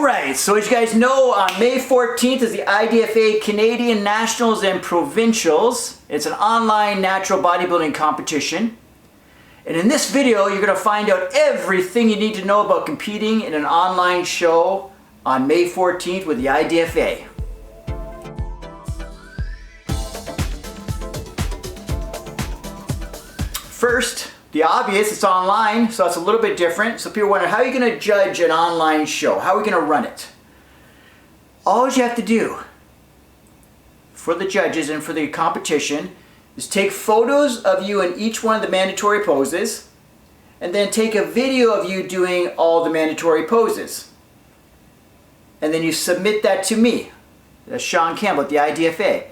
Alright, so as you guys know, on May 14th is the IDFA Canadian Nationals and Provincials. It's an online natural bodybuilding competition. And in this video, you're going to find out everything you need to know about competing in an online show on May 14th with the IDFA. First, the obvious, it's online, so it's a little bit different. So people wonder, how are you going to judge an online show? How are we going to run it? All you have to do for the judges and for the competition is take photos of you in each one of the mandatory poses, and then take a video of you doing all the mandatory poses. And then you submit that to me, that's Shaun Campbell at the IDFA.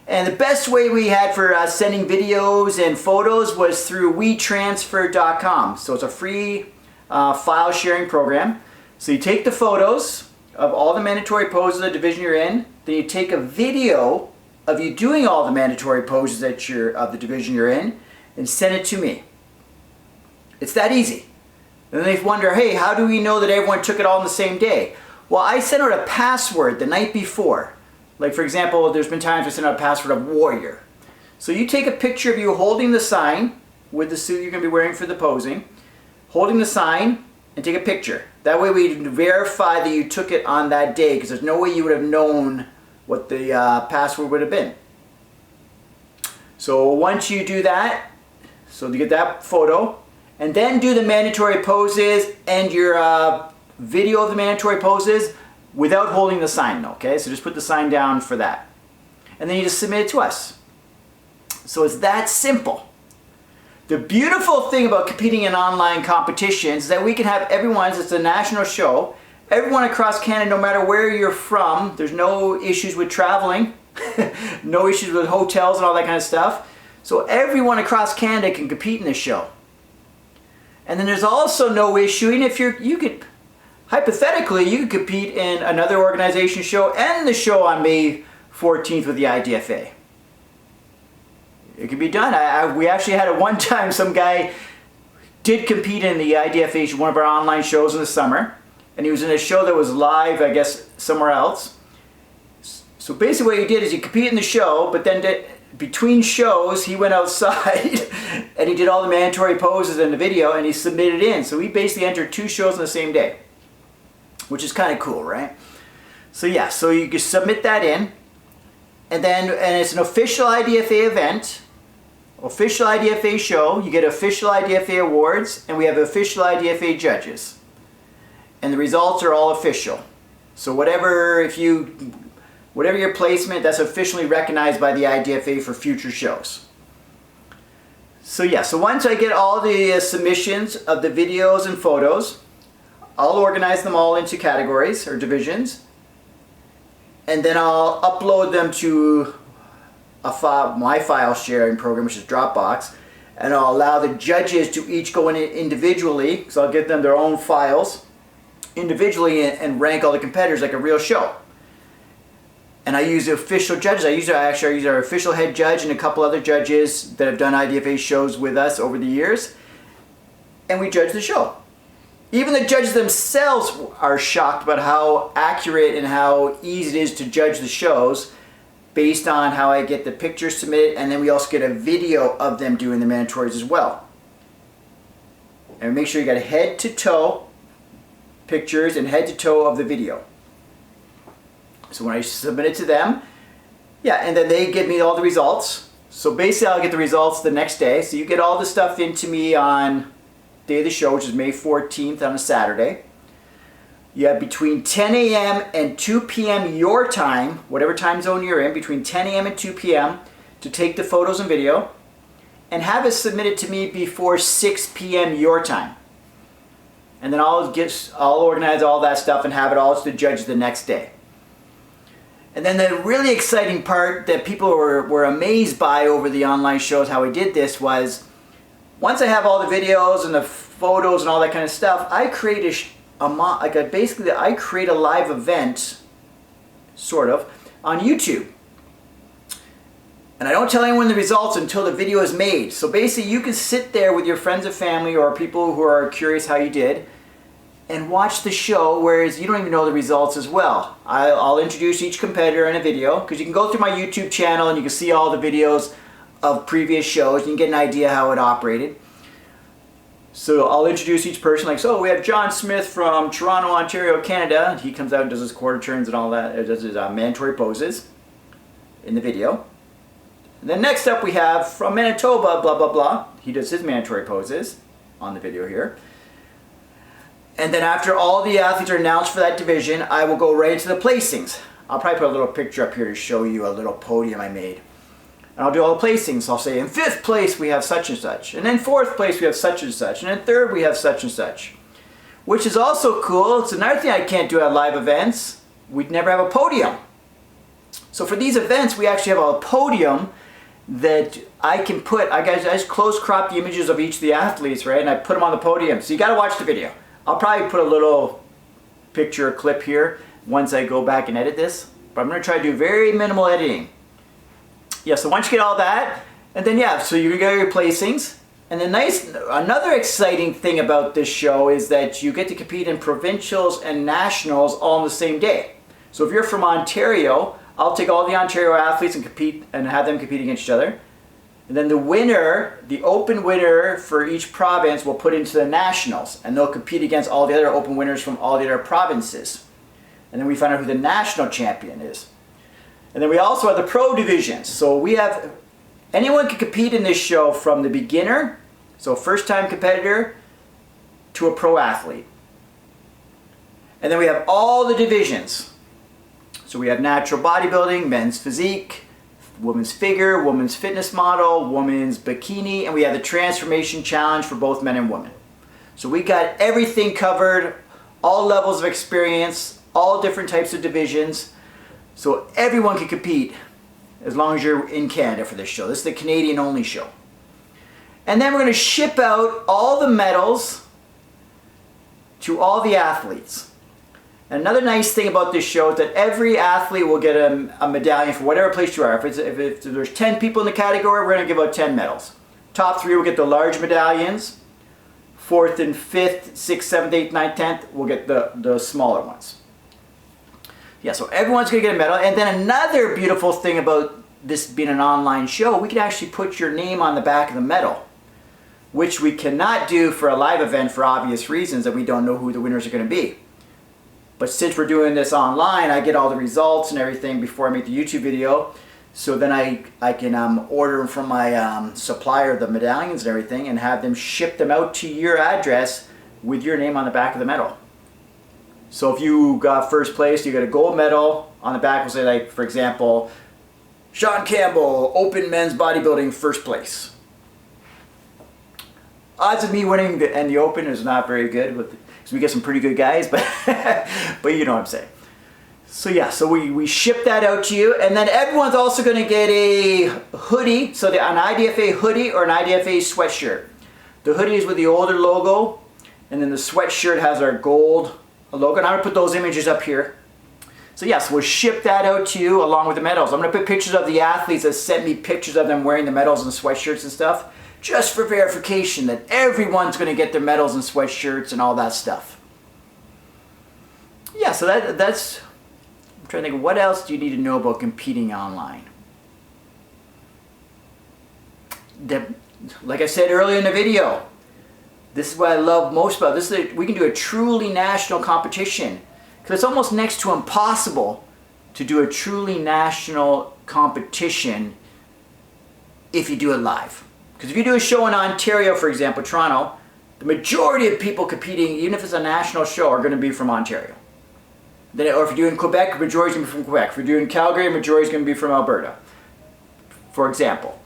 And the best way we had for sending videos and photos was through WeTransfer.com. So it's a free file sharing program. So you take the photos of all the mandatory poses of the division you're in, then you take a video of you doing all the mandatory poses of the division you're in, and send it to me. It's that easy. And then they wonder, hey, how do we know that everyone took it all on the same day? Well, I sent out a password the night before. Like, for example, there's been times I sent out a password of warrior. So you take a picture of you holding the sign with the suit you're going to be wearing for the posing, holding the sign, and take a picture. That way we verify that you took it on that day, because there's no way you would have known what the password would have been. So once you do that, so you get that photo, and then do the mandatory poses and your video of the mandatory poses without holding the sign, okay? So just put the sign down for that. And then you just submit it to us. So it's that simple. The beautiful thing about competing in online competitions is that we can have everyone, it's a national show, everyone across Canada, no matter where you're from, there's no issues with traveling, no issues with hotels and all that kind of stuff. So everyone across Canada can compete in this show. And then there's also no issue, and if you could, hypothetically, you could compete in another organization show and the show on May 14th with the IDFA. It could be done. We actually had it one time, some guy did compete in the IDFA, one of our online shows in the summer, and he was in a show that was live, I guess, somewhere else. So basically what he did is he competed in the show, but then between shows, he went outside and he did all the mandatory poses in the video and he submitted in. So he basically entered 2 shows on the same day, which is kind of cool, right? So yeah, so you can submit that in, and it's an official IDFA event, official IDFA show. You get official IDFA awards, and we have official IDFA judges, and the results are all official. So whatever your placement, that's officially recognized by the IDFA for future shows. So yeah, so once I get all the submissions of the videos and photos, I'll organize them all into categories or divisions, and then I'll upload them to my file sharing program, which is Dropbox, and I'll allow the judges to each go in individually, so I'll get them their own files individually and rank all the competitors like a real show. And I use the official judges. I use our official head judge and a couple other judges that have done IDFA shows with us over the years, and we judge the show. Even the judges themselves are shocked about how accurate and how easy it is to judge the shows based on how I get the pictures submitted, and then we also get a video of them doing the mandatories as well. And make sure you got head to toe pictures and head to toe of the video. So when I submit it to them, yeah, and then they give me all the results. So basically I'll get the results the next day. So you get all the stuff into me on day of the show, which is May 14th on a Saturday. You have between 10 a.m. and 2 p.m. your time, whatever time zone you're in, between 10 a.m. and 2 p.m. to take the photos and video, and have it submitted to me before 6 p.m. your time. And then I'll organize all that stuff and have it all to the judge the next day. And then the really exciting part that people were amazed by over the online shows, how I did this, was once I have all the videos and the photos and all that kind of stuff, I create I create a live event, sort of, on YouTube. And I don't tell anyone the results until the video is made. So basically you can sit there with your friends and family or people who are curious how you did, and watch the show, whereas you don't even know the results as well. I'll introduce each competitor in a video, because you can go through my YouTube channel and you can see all the videos of previous shows. You can get an idea how it operated. So I'll introduce each person, like, so we have John Smith from Toronto, Ontario, Canada. He comes out and does his quarter turns and all that, does his mandatory poses in the video. And then next up we have from Manitoba, blah, blah, blah. He does his mandatory poses on the video here. And then after all the athletes are announced for that division, I will go right into the placings. I'll probably put a little picture up here to show you a little podium I made. And I'll do all the placings. I'll say in 5th place we have such and such. And in 4th place we have such and such. And in 3rd we have such and such. Which is also cool. It's another thing I can't do at live events. We'd never have a podium. So for these events we actually have a podium that I can put. I just close crop the images of each of the athletes, right? And I put them on the podium. So you got to watch the video. I'll probably put a little picture or clip here once I go back and edit this. But I'm going to try to do very minimal editing. Yeah, so once you get all that, and then yeah, so you get your placings. And the another exciting thing about this show is that you get to compete in Provincials and Nationals all on the same day. So if you're from Ontario, I'll take all the Ontario athletes and compete and have them compete against each other. And then the winner, the open winner for each province, will put into the Nationals. And they'll compete against all the other open winners from all the other provinces. And then we find out who the national champion is. And then we also have the pro divisions. So we have, anyone can compete in this show from the beginner, so first time competitor, to a pro athlete. And then we have all the divisions. So we have natural bodybuilding, men's physique, women's figure, women's fitness model, women's bikini, and we have the transformation challenge for both men and women. So we got everything covered, all levels of experience, all different types of divisions. So everyone can compete as long as you're in Canada for this show. This is the Canadian only show. And then we're going to ship out all the medals to all the athletes. And another nice thing about this show is that every athlete will get a medallion for whatever place you are. If there's 10 people in the category, we're going to give out 10 medals. Top 3 will get the large medallions. 4th and 5th, 6th, 7th, 8th, 9th, 10th will get the smaller ones. Yeah, so everyone's going to get a medal. And then another beautiful thing about this being an online show, we can actually put your name on the back of the medal, which we cannot do for a live event for obvious reasons that we don't know who the winners are going to be. But since we're doing this online, I get all the results and everything before I make the YouTube video. So then I can order them from my supplier, the medallions and everything, and have them ship them out to your address with your name on the back of the medal. So if you got first place, you get a gold medal. On the back will say, like, for example, Shaun Campbell, Open Men's Bodybuilding, first place. Odds of me winning the Open is not very good, because we get some pretty good guys, but but you know what I'm saying. So yeah, so we ship that out to you, and then everyone's also going to get a hoodie, so an IDFA hoodie or an IDFA sweatshirt. The hoodie is with the older logo, and then the sweatshirt has our gold logo, and I'm going to put those images up here. So yes, we'll ship that out to you along with the medals. I'm going to put pictures of the athletes that sent me pictures of them wearing the medals and sweatshirts and stuff, just for verification that everyone's going to get their medals and sweatshirts and all that stuff. Yeah, so that's, I'm trying to think, what else do you need to know about competing online? Like I said earlier in the video, this is what I love most about this. We can do a truly national competition, because it's almost next to impossible to do a truly national competition if you do it live. Because if you do a show in Ontario, for example, Toronto, the majority of people competing, even if it's a national show, are going to be from Ontario. Then, or if you're doing Quebec, the majority is going to be from Quebec. If you're doing Calgary, the majority is going to be from Alberta, for example.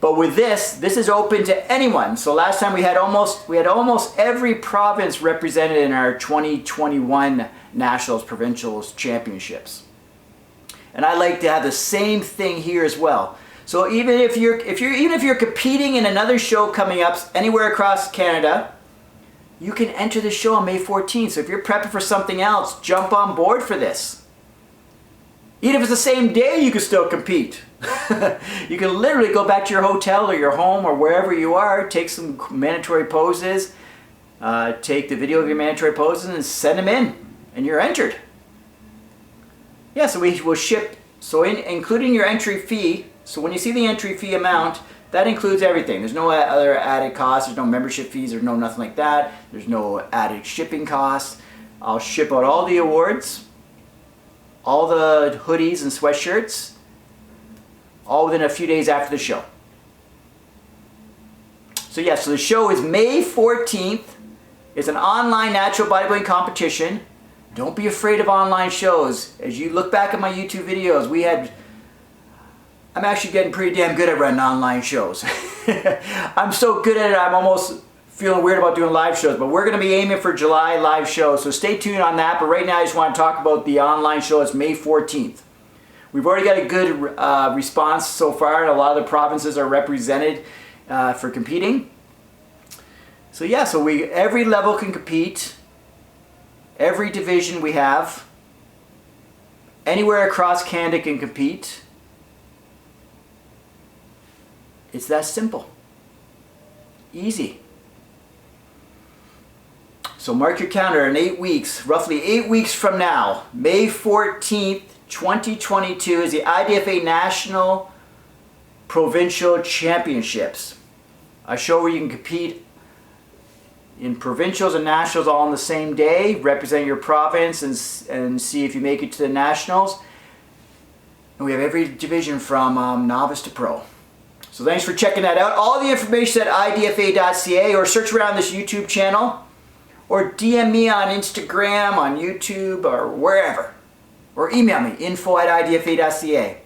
But with this is open to anyone. So last time we had almost every province represented in our 2021 Nationals Provincials Championships. And I like to have the same thing here as well. So even if you're competing in another show coming up anywhere across Canada, you can enter the show on May 14th. So if you're prepping for something else, jump on board for this. Even if it's the same day, you can still compete. You can literally go back to your hotel or your home or wherever you are, take some mandatory poses, take the video of your mandatory poses and send them in, and you're entered. Yeah, so we will ship, so including your entry fee, so when you see the entry fee amount, that includes everything. There's no other added costs, there's no membership fees, there's no nothing like that, there's no added shipping costs. I'll ship out all the awards, all the hoodies and sweatshirts, all within a few days after the show. So yeah, so the show is May 14th. It's an online natural bodybuilding competition. Don't be afraid of online shows. As you look back at my YouTube videos, I'm actually getting pretty damn good at running online shows. I'm so good at it, I'm almost feeling weird about doing live shows, but we're going to be aiming for July live shows, so stay tuned on that. But right now I just want to talk about the online show. It's May 14th. We've already got a good response so far, and a lot of the provinces are represented for competing. So yeah, so every level can compete, every division we have, anywhere across Canada can compete. It's that simple. Easy. So mark your calendar in 8 weeks, roughly 8 weeks from now, May 14th, 2022 is the IDFA National Provincial Championships. A show where you can compete in Provincials and Nationals all on the same day, represent your province and see if you make it to the Nationals. And we have every division from novice to pro. So thanks for checking that out. All the information at idfa.ca, or search around this YouTube channel, or DM me on Instagram, on YouTube, or wherever. Or email me, info@idfa.ca.